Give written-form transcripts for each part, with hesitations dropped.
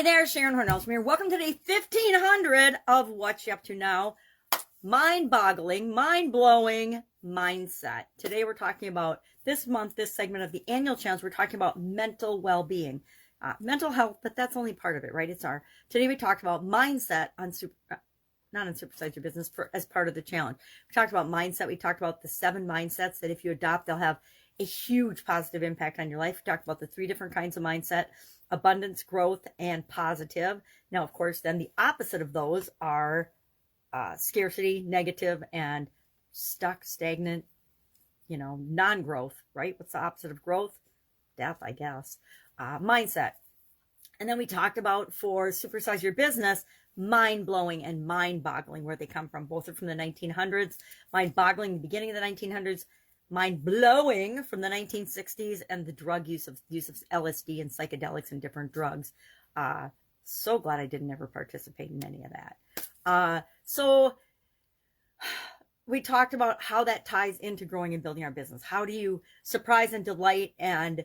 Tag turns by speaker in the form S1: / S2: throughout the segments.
S1: there, Sharon Horne-Ellstrom here. Welcome to day 1500 of What You Up To Now. Mind-boggling, mind-blowing mindset. Today we're talking about this month, this segment of the annual challenge. We're talking about mental well-being, mental health, but that's only part of it, right? Today we talked about mindset on not on Supersize Your Business as part of the challenge. We talked about mindset. We talked about the 7 mindsets that if you adopt, they'll have a huge positive impact on your life. We talked about the 3 different kinds of mindset: abundance, growth, and positive. Now, of course, then the opposite of those are scarcity, negative, and stuck, stagnant, non-growth, right? What's the opposite of growth? Death, I guess. Mindset. And then we talked about, for Supersize Your Business, mind-blowing and mind-boggling, where they come from. Both are from the 1900s. Mind-boggling, the beginning of the 1900s. Mind-blowing from the 1960s, and the drug use of LSD and psychedelics and different drugs. So glad I didn't ever participate in any of that. So we talked about how that ties into growing and building our business. How do you surprise and delight and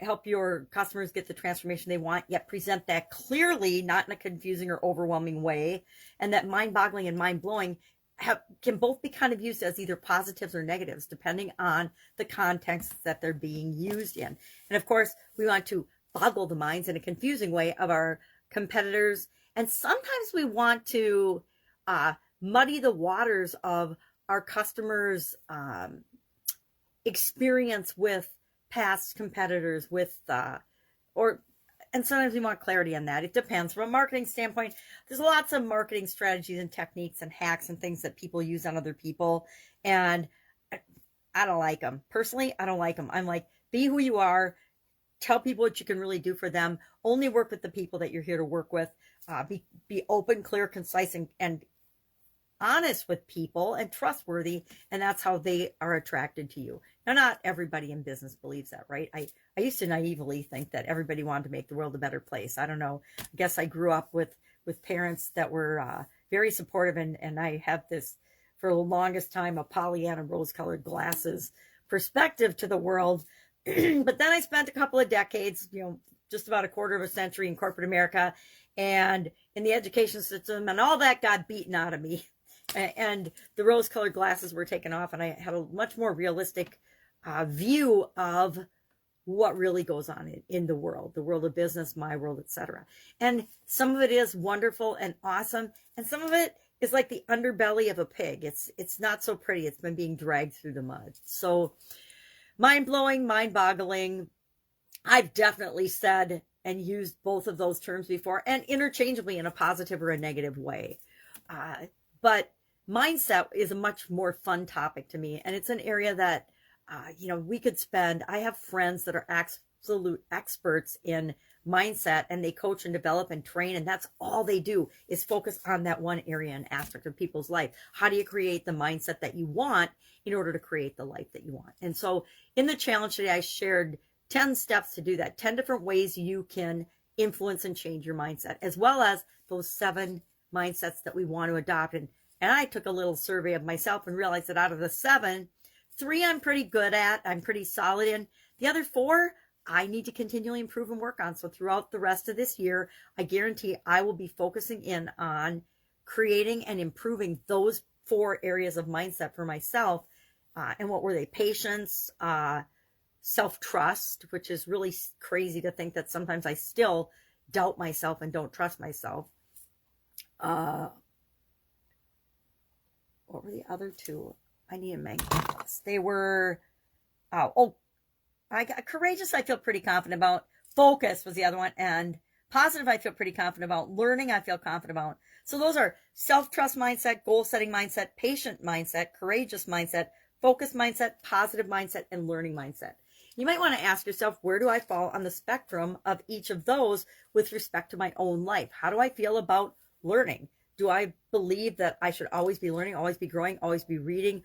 S1: help your customers get the transformation they want, yet present that clearly, not in a confusing or overwhelming way? And that mind-boggling and mind-blowing can both be kind of used as either positives or negatives, depending on the context that they're being used in. And of course, we want to boggle the minds in a confusing way of our competitors. And sometimes we want to muddy the waters of our customers' experience with past competitors, and sometimes we want clarity on that. It depends. From a marketing standpoint, there's lots of marketing strategies and techniques and hacks and things that people use on other people. And I don't like them. Personally, I don't like them. I'm like, be who you are. Tell people what you can really do for them. Only work with the people that you're here to work with. Be open, clear, concise, and honest with people, and trustworthy, and that's how they are attracted to you. Now, not everybody in business believes that, right? I used to naively think that everybody wanted to make the world a better place. I don't know. I guess I grew up with parents that were very supportive, and I have this, for the longest time, a Pollyanna rose-colored glasses perspective to the world. But then I spent a couple of decades, just about a quarter of a century in corporate America and in the education system, and all that got beaten out of me. And the rose-colored glasses were taken off, and I had a much more realistic view of what really goes on in the world of business, my world, etc. And some of it is wonderful and awesome, and some of it is like the underbelly of a pig. It's not so pretty. It's been being dragged through the mud. So mind-blowing, mind-boggling. I've definitely said and used both of those terms before, and interchangeably in a positive or a negative way. But mindset is a much more fun topic to me. And it's an area that, we could spend. I have friends that are absolute experts in mindset, and they coach and develop and train. And that's all they do, is focus on that one area and aspect of people's life. How do you create the mindset that you want in order to create the life that you want? And so in the challenge today, I shared 10 steps to do that, 10 different ways you can influence and change your mindset, as well as those 7 mindsets that we want to adopt. And I took a little survey of myself and realized that out of the 7, 3 I'm pretty good at, I'm pretty solid in. The other 4, I need to continually improve and work on. So throughout the rest of this year, I guarantee I will be focusing in on creating and improving those 4 areas of mindset for myself. And what were they? Patience, self-trust, which is really crazy to think that sometimes I still doubt myself and don't trust myself. What were the other 2? I need to make this. They were, I got courageous, I feel pretty confident about. Focus was the other one. And positive, I feel pretty confident about. Learning, I feel confident about. So those are self-trust mindset, goal-setting mindset, patient mindset, courageous mindset, focused mindset, positive mindset, and learning mindset. You might want to ask yourself, where do I fall on the spectrum of each of those with respect to my own life? How do I feel about learning? Do I believe that I should always be learning, always be growing, always be reading?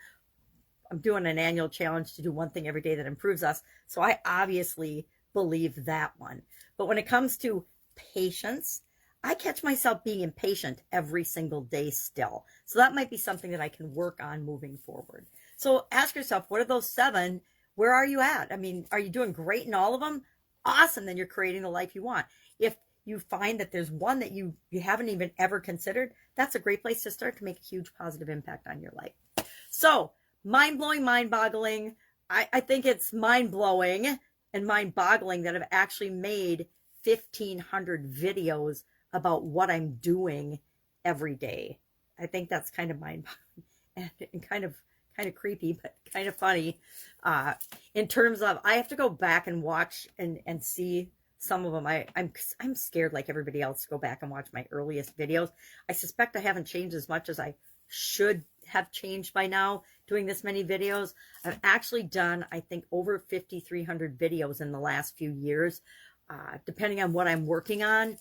S1: I'm doing an annual challenge to do one thing every day that improves us. So I obviously believe that one. But when it comes to patience, I catch myself being impatient every single day still. So that might be something that I can work on moving forward. So ask yourself, what are those 7? Where are you at? I mean, are you doing great in all of them? Awesome. Then you're creating the life you want. If you find that there's one that you haven't even ever considered, that's a great place to start to make a huge positive impact on your life. So mind-blowing, mind-boggling. I think it's mind-blowing and mind-boggling that I've actually made 1,500 videos about what I'm doing every day. I think that's kind of mind-boggling and kind of creepy, but kind of funny. In terms of, I have to go back and watch and see some of them. I'm scared, like everybody else, to go back and watch my earliest videos. I suspect I haven't changed as much as I should have changed by now doing this many videos. I've actually done, I think, over 5,300 videos in the last few years. Depending on what I'm working on,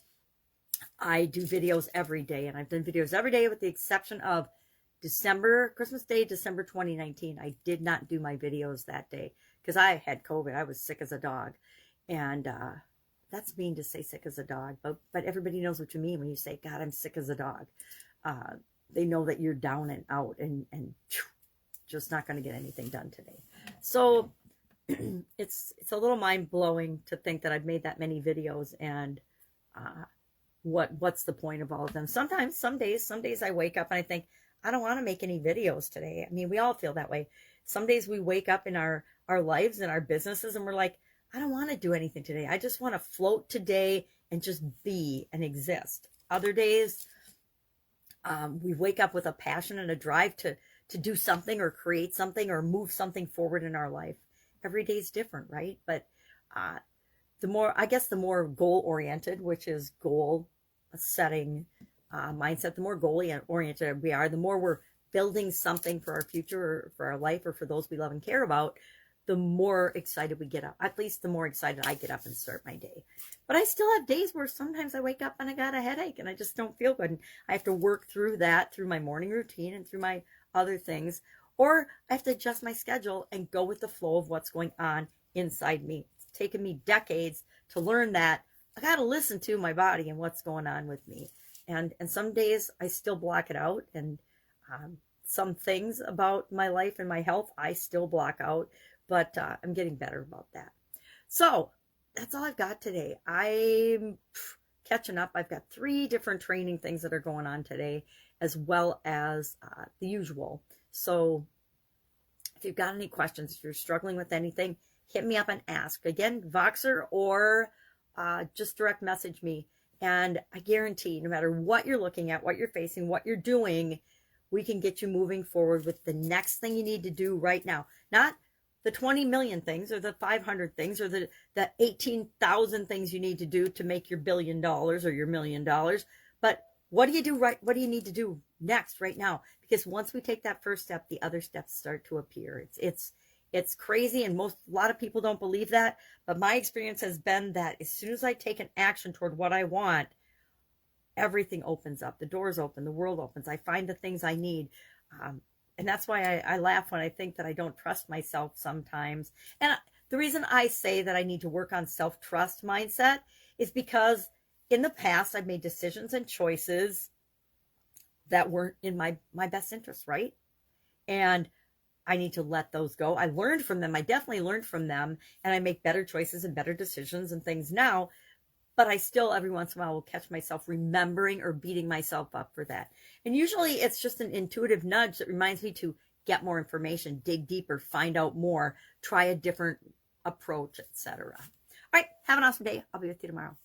S1: I do videos every day, and I've done videos every day with the exception of Christmas Day, December 2019. I did not do my videos that day because I had COVID. I was sick as a dog. And that's mean to say sick as a dog, but everybody knows what you mean when you say, God, I'm sick as a dog. They know that you're down and out and just not going to get anything done today. So it's a little mind-blowing to think that I've made that many videos, and what's the point of all of them? Some days I wake up and I think, I don't want to make any videos today. I mean, we all feel that way. Some days we wake up in our lives and our businesses and we're like, I don't want to do anything today. I just want to float today and just be and exist. Other days, we wake up with a passion and a drive to do something or create something or move something forward in our life. Every day is different, right? But the more goal-oriented, which is goal setting mindset, the more goal-oriented we are, the more we're building something for our future or for our life or for those we love and care about, the more excited we get up. At least the more excited I get up and start my day. But I still have days where sometimes I wake up and I got a headache and I just don't feel good. And I have to work through that through my morning routine and through my other things. Or I have to adjust my schedule and go with the flow of what's going on inside me. It's taken me decades to learn that I got to listen to my body and what's going on with me. And some days I still block it out. And some things about my life and my health I still block out. But I'm getting better about that. So that's all I've got today. I'm catching up. I've got 3 different training things that are going on today, as well as the usual. So if you've got any questions, if you're struggling with anything, hit me up and ask. Again, Voxer or just direct message me. And I guarantee no matter what you're looking at, what you're facing, what you're doing, we can get you moving forward with the next thing you need to do right now. Not the 20 million things or the 500 things or the 18,000 things you need to do to make your $1 billion or your $1 million. But what do you do right? What do you need to do next right now? Because once we take that first step, the other steps start to appear. It's crazy. And a lot of people don't believe that. But my experience has been that as soon as I take an action toward what I want, everything opens up. The doors open, the world opens. I find the things I need. And that's why I laugh when I think that I don't trust myself sometimes. And the reason I say that I need to work on self-trust mindset is because in the past, I've made decisions and choices that weren't in my best interest, right? And I need to let those go. I learned from them. I definitely learned from them. And I make better choices and better decisions and things now. But I still, every once in a while, will catch myself remembering or beating myself up for that. And usually it's just an intuitive nudge that reminds me to get more information, dig deeper, find out more, try a different approach, etc. All right, have an awesome day. I'll be with you tomorrow.